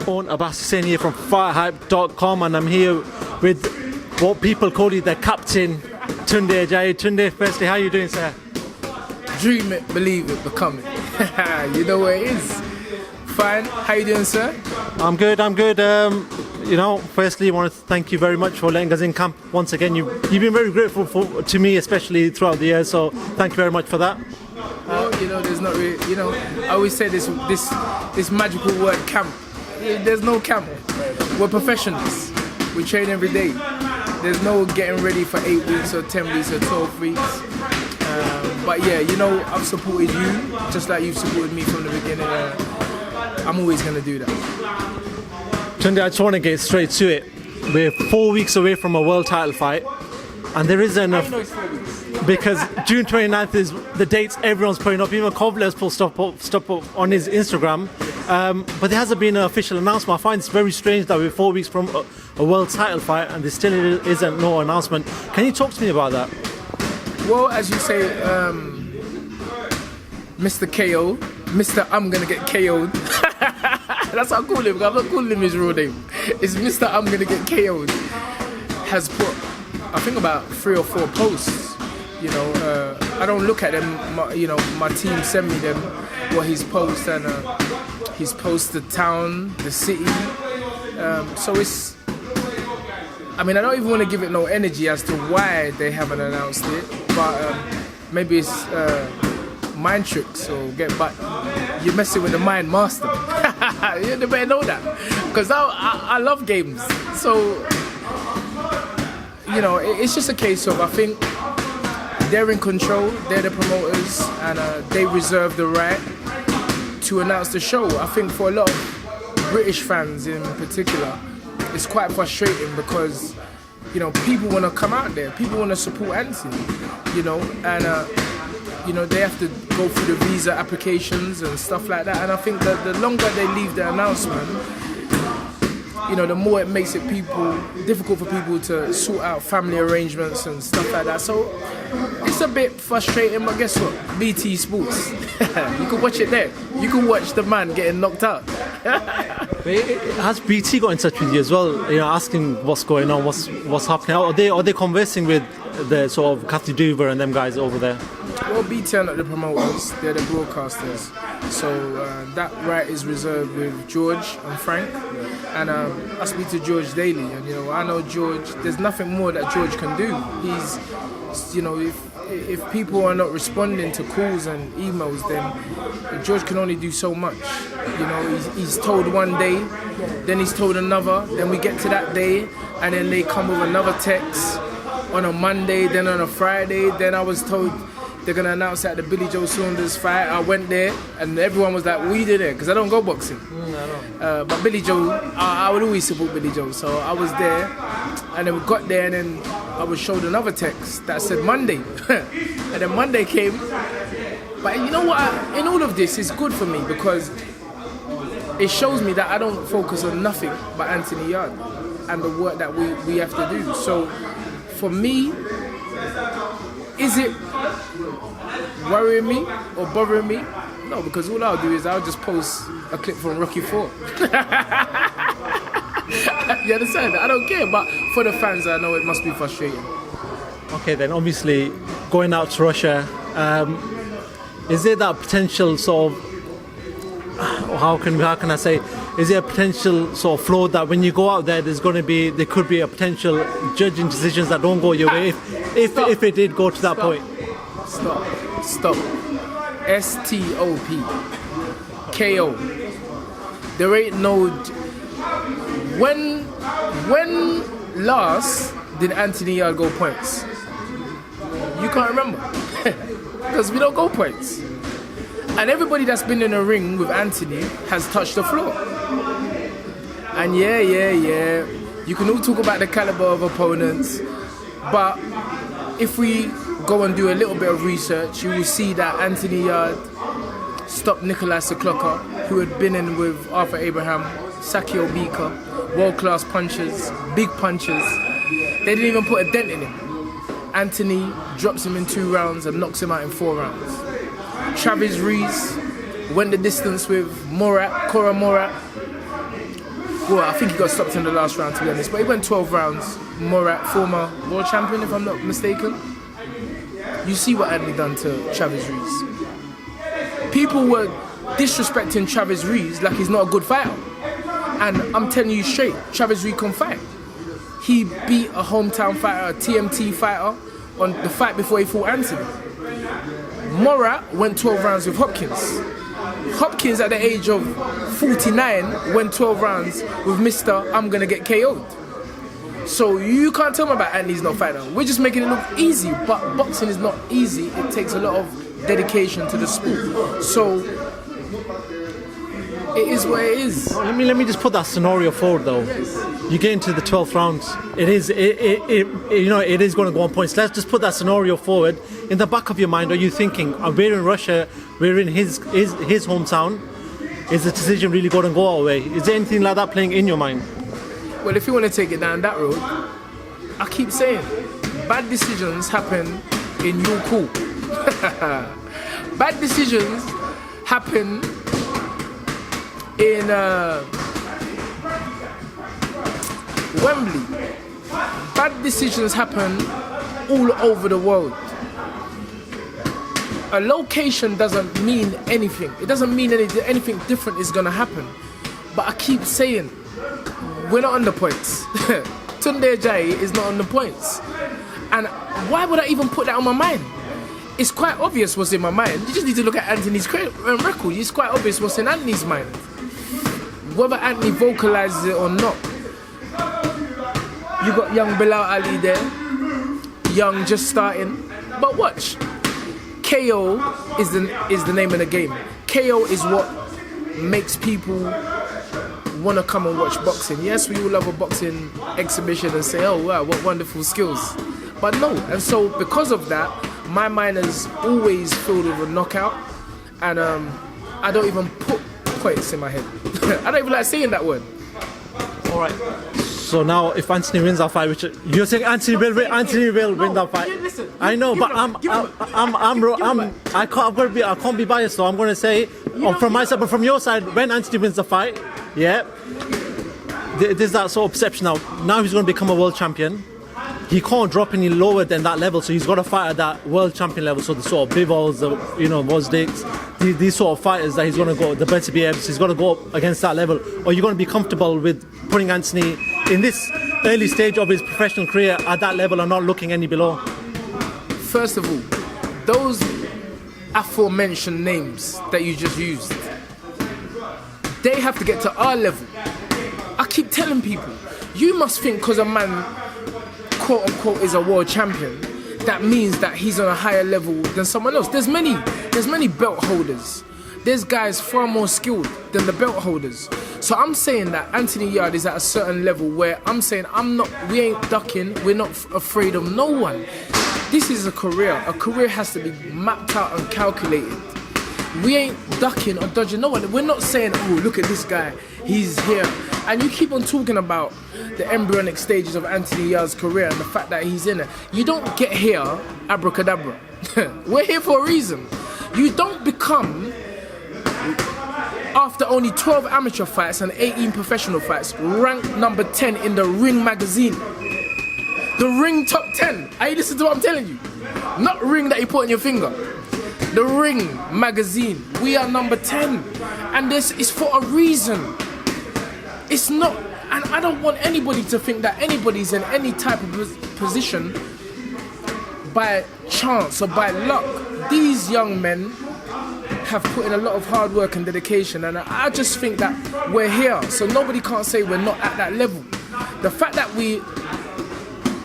own Abbas Hussain here from FightHype.com, and I'm here with what people call the captain, Tunde Ajayi. Tunde, firstly, how are you doing, sir? Dream it, believe it, become it. You know what it is. Fine. How you doing, sir? I'm good. Firstly, I want to thank you very much for letting us in camp once again. You've been very grateful to me, especially throughout the years, so thank you very much for that. Well, there's not really, I always say this magical word, camp. There's no camp. We're professionals. We train every day. There's no getting ready for 8 weeks or 10 weeks or 12 weeks. But yeah, I've supported you just like you've supported me from the beginning. I'm always going to do that. Tunde, I just want to get straight to it. We're 4 weeks away from a world title fight, and there isn't enough. I know it's 4 weeks. Because June 29th is the dates everyone's putting up. Even Kovalev's put stuff up on his Instagram. But there hasn't been an official announcement. I find it's very strange that we're 4 weeks from a world title fight and there still isn't no announcement. Can you talk to me about that? Well, as you say, Mr. KO, Mr. I'm gonna get KO'd. That's how I call him. I'm not calling him his real name. It's Mr. I'm gonna get KO'd. Has put, I think, about 3 or 4 posts. I don't look at them. My team send me them, what he's posted, and he's posted the town, the city. So it's. I don't even want to give it no energy as to why they haven't announced it, but maybe it's mind tricks or but you're messing with the mind master. You better know that, because I love games. So it's just a case of, I think they're in control. They're the promoters, and they reserve the right to announce the show. I think for a lot of British fans in particular, it's quite frustrating because, people want to come out there. People want to support Anthony, and, they have to go through the visa applications and stuff like that. And I think that the longer they leave the announcement, the more it makes it difficult for people to sort out family arrangements and stuff like that. So it's a bit frustrating, but guess what? BT Sports. You can watch it there. You can watch the man getting knocked out. Has BT got in touch with you as well? Asking what's going on, what's happening? Are they conversing with the sort of Kathy Duver and them guys over there? Well, BT are not the promoters; they're the broadcasters. So that right is reserved with George and Frank. And I speak to George daily, and I know George. There's nothing more that George can do. He's, if people are not responding to calls and emails, then George can only do so much. He's told one day, then he's told another, then we get to that day, and then they come with another text on a Monday, then on a Friday. Then I was told they're going to announce at the Billy Joe Saunders fight. I went there, and everyone was like, what you did there? Because I don't go boxing. But Billy Joe, I would always support Billy Joe. So I was there, and then we got there, and then I was showed another text that said Monday. And then Monday came. But you know what? In all of this, it's good for me because it shows me that I don't focus on nothing but Anthony Yarde and the work that we have to do. So for me, is it worrying me or bothering me? No, because all I'll do is I'll just post a clip from Rocky 4. You understand? I don't care, but for the fans, I know it must be frustrating. Okay, then obviously going out to Russia, is there that potential sort of, how can I say, is there a potential sort of flaw that when you go out there, there could be a potential judging decisions that don't go your way if it did go to that point? Stop. STOP. KO. There ain't no. When last did Anthony Yarde go points? You can't remember. Because we don't go points. And everybody that's been in a ring with Anthony has touched the floor. And yeah, you can all talk about the caliber of opponents, but if we go and do a little bit of research, you will see that Anthony Yarde stopped Nikolai Cicloka, who had been in with Arthur Abraham, Sakio Bika, world-class punchers, big punchers. They didn't even put a dent in him. Anthony drops him in 2 rounds and knocks him out in 4 rounds. Chavez went the distance with Cora Morat. Well, I think he got stopped in the last round, to be honest. But he went 12 rounds. Morat, former world champion, if I'm not mistaken. You see what Anthony done to Chavez Ruiz. People were disrespecting Chavez Ruiz like he's not a good fighter. And I'm telling you straight, Chavez Ruiz can fight. He beat a hometown fighter, a TMT fighter, on the fight before he fought Anthony. Morat went 12 rounds with Hopkins. Hopkins, at the age of 49, went 12 rounds with Mr. I'm gonna get KO'd. So you can't tell me about Anthony's not fighting. We're just making it look easy, but boxing is not easy. It takes a lot of dedication to the sport. So it is what it is. Let me just put that scenario forward though. You get into the 12th round. It is going to go on points. Let's just put that scenario forward. In the back of your mind, are you thinking, we're in Russia, we're in his hometown. Is the decision really going to go our way? Is there anything like that playing in your mind? Well, if you want to take it down that road, I keep saying, bad decisions happen in your cool. Bad decisions happen in Wembley. Bad decisions happen all over the world. A location doesn't mean anything. It doesn't mean anything different is going to happen. But I keep saying, we're not on the points. Tunde Ajayi is not on the points. And why would I even put that on my mind? It's quite obvious what's in my mind. You just need to look at Anthony's record. It's quite obvious what's in Anthony's mind. Whether Anthony vocalizes it or not. You got young Bilal Ali there. Young, just starting. But watch. KO is the name of the game. KO is what makes people want to come and watch boxing. Yes, we all love a boxing exhibition and say, oh wow, what wonderful skills. But no, and so because of that, my mind is always filled with a knockout, and I don't even put points in my head. I don't even like saying that word. All right. So now, if Anthony wins that fight, which you're saying Anthony will win that fight. Listen, I know, but I can't be biased, so I'm going to say from my side, but from your side, when Anthony wins the fight, yeah, there's that sort of perception now. Now he's going to become a world champion. He can't drop any lower than that level, so he's got to fight at that world champion level. So the sort of Bivals, Wozniaks, these sort of fighters that he's going to go, the better BMs, he's going to go up against that level. Or you're going to be comfortable with putting Anthony in this early stage of his professional career at that level and not looking any below? First of all, those aforementioned names that you just used, they have to get to our level. I keep telling people, you must think because a man quote unquote is a world champion, that means that he's on a higher level than someone else. There's many belt holders. There's guys far more skilled than the belt holders. So I'm saying that Anthony Yarde is at a certain level where I'm saying we ain't ducking, we're not afraid of no one. This is a career. A career has to be mapped out and calculated. We ain't ducking or dodging no one. We're not saying, oh, look at this guy, he's here. And you keep on talking about the embryonic stages of Anthony Yarde's career and the fact that he's in it. You don't get here abracadabra. We're here for a reason. You don't become, after only 12 amateur fights and 18 professional fights, ranked number 10 in the Ring magazine. The Ring top 10. Are you listening to what I'm telling you? Not Ring that you put on your finger. The Ring magazine. We are number 10. And this is for a reason. It's not, and I don't want anybody to think that anybody's in any type of position by chance or by luck. These young men have put in a lot of hard work and dedication, and I just think that we're here, so nobody can't say we're not at that level. The fact that we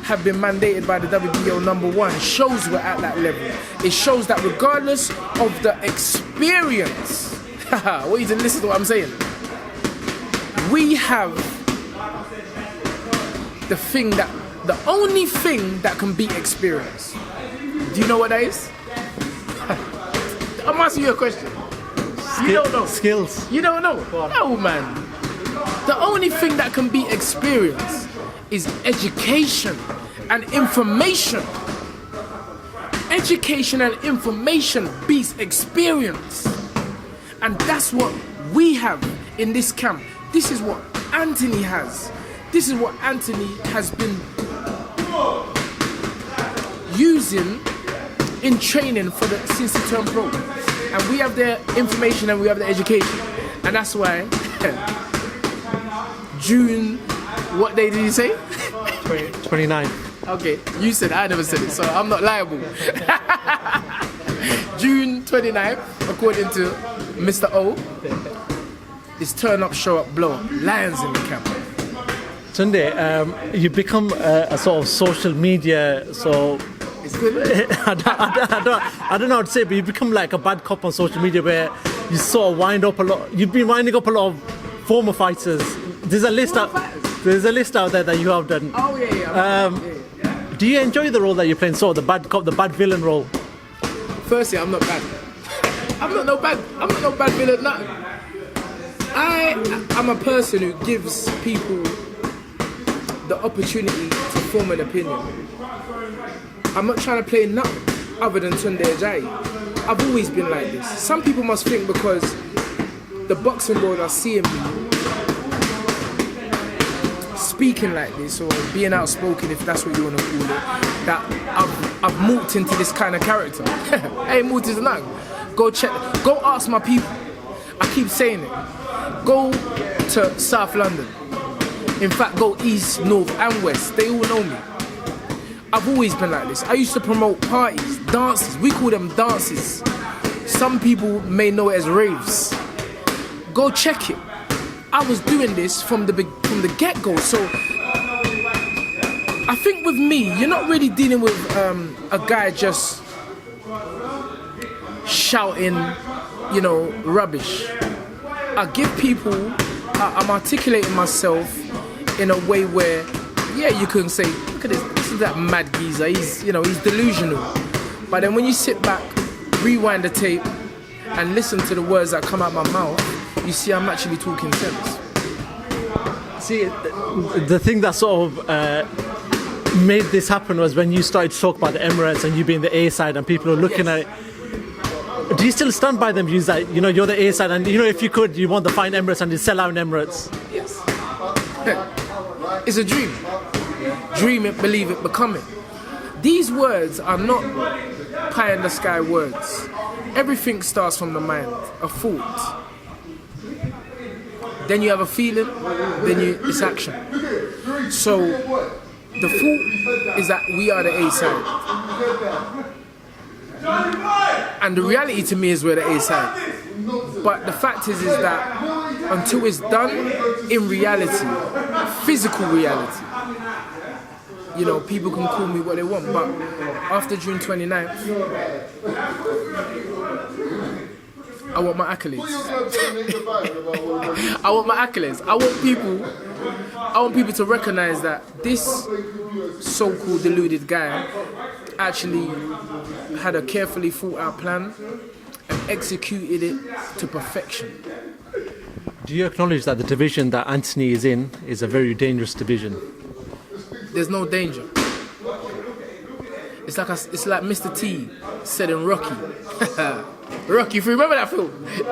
have been mandated by the WBO #1 shows we're at that level. It shows that regardless of the experience, what you didn't listen to what I'm saying, we have the only thing that can beat experience. Do you know what that is? I'm asking you a question. You don't know. Skills. You don't know. No, man. The only thing that can beat experience is education and information. Education and information beats experience. And that's what we have in this camp. This is what Anthony has. This is what Anthony has been using in training since he turned pro. And we have the information and we have the education. And that's why June, what day did he say? 29. Okay, you said, I never said it, so I'm not liable. June 29th, according to Mr. O, is turn up, show up, blow up. Lions in the camp. Tunde, you become a sort of social media, so It's good. I don't know how to say it, but you become like a bad cop on social media where you sort of wind up a lot. You've been winding up a lot of former fighters. There's a list out there that you have done. Oh yeah. Do you enjoy the role that you're playing? So the bad cop, the bad villain role. Firstly, I'm not bad. I'm not no bad villain. No. I'm a person who gives people the opportunity to form an opinion. I'm not trying to play nothing other than Tunde Ajayi. I've always been like this. Some people must think because the boxing world are seeing me speaking like this or being outspoken, if that's what you want to call it, that I've morphed into this kind of character. I ain't morphed into nothing. Go ask my people. I keep saying it. Go to South London. In fact, go east, north and west. They all know me. I've always been like this. I used to promote parties, dances. We call them dances. Some people may know it as raves. Go check it. I was doing this from the get-go. So I think with me, you're not really dealing with a guy just shouting, rubbish. I give people, I'm articulating myself in a way where, yeah, you can say, look at this is that mad geezer, he's delusional. But then when you sit back, rewind the tape, and listen to the words that come out my mouth, you see I'm actually talking sense. See, the thing that sort of made this happen was when you started to talk about the Emirates and you being the A side and people are looking at it. Do you still stand by them views that, you're the A side and, if you could, you want the fine Emirates and you sell out in Emirates? Yes. It's a dream. Dream it, believe it, become it. These words are not pie in the sky words. Everything starts from the mind, a thought. Then you have a feeling, it's action. So the thought is that we are the A side. And the reality to me is we're the A side. But the fact is that until it's done in reality, physical reality, people can call me what they want. But after June 29th, I want my accolades. I want my accolades. I want people to recognize that this so-called deluded guy actually had a carefully thought out plan and executed it to perfection. Do you acknowledge that the division that Anthony is in is a very dangerous division? There's no danger. It's like Mr. T said in Rocky. Rocky, if you remember that film,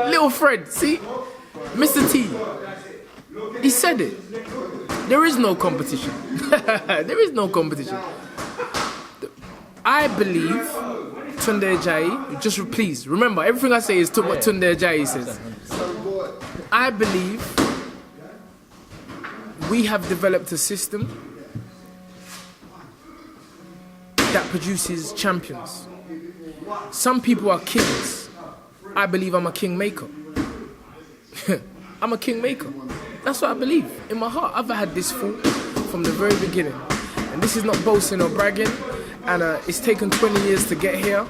little Fred, see? Mr. T, he said it. There is no competition. There is no competition. I believe Tunde Ajayi, please remember, everything I say is what Tunde Ajayi says. I believe we have developed a system that produces champions. Some people are kings. I believe I'm a king maker. I'm a king maker. That's what I believe in my heart. I've had this thought from the very beginning. And this is not boasting or bragging. And it's taken 20 years to get here.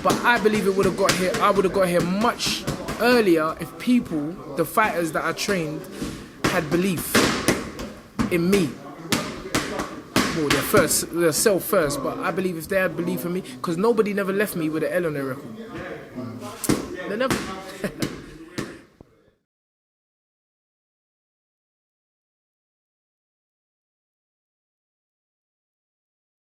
But I believe I would have got here much earlier if people, the fighters that I trained, had belief in me. Well, their self first, but I believe if they had belief in me, because nobody never left me with an L on their record. They never.